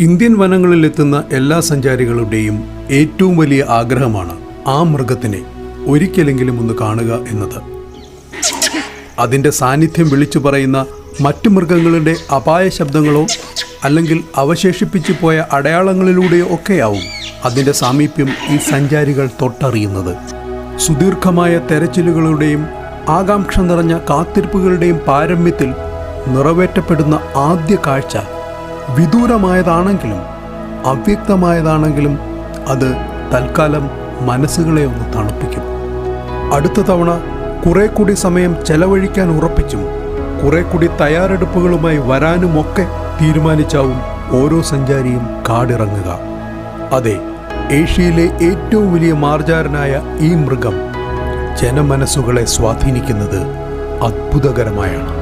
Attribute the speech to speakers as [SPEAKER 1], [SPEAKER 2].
[SPEAKER 1] Indian വനങ്ങളിലെത്തുന്ന എല്ലാ സഞ്ചാരികളുടെയും ഏറ്റവും വലിയ ആഗ്രഹമാണ് ആ മൃഗത്തിനെ ഒരിക്കലെങ്കിലും ഒന്ന് കാണുക എന്നത്. അതിൻ്റെ സാന്നിധ്യം വിളിച്ചു പറയുന്ന മറ്റു മൃഗങ്ങളുടെ അപായ ശബ്ദങ്ങളോ അല്ലെങ്കിൽ അവശേഷിപ്പിച്ചു പോയ അടയാളങ്ങളിലൂടെയോ ഒക്കെയാവും അതിൻ്റെ സാമീപ്യം ഈ സഞ്ചാരികൾ തൊട്ടറിയുന്നത്. സുദീർഘമായ തെരച്ചിലുകളുടെയും ആകാംക്ഷ നിറഞ്ഞ കാത്തിരിപ്പുകളുടെയും പാരമ്യത്തിൽ നിറവേറ്റപ്പെടുന്ന ആദ്യ കാഴ്ച വിദൂരമായതാണെങ്കിലും അവ്യക്തമായതാണെങ്കിലും അത് തൽക്കാലം മനസ്സുകളെ ഒന്ന് തണുപ്പിക്കും. അടുത്ത തവണ കുറെ കൂടി സമയം ചെലവഴിക്കാൻ ഉറപ്പിച്ചും കുറെ കൂടി തയ്യാറെടുപ്പുകളുമായി വരാനുമൊക്കെ തീരുമാനിച്ചാവും ഓരോ സഞ്ചാരിയും കാടിറങ്ങുക. അതെ, ഏഷ്യയിലെ ഏറ്റവും വലിയ മാർജാരനായ ഈ മൃഗം ജനമനസ്സുകളെ സ്വാധീനിക്കുന്നത് അത്ഭുതകരമായാണ്.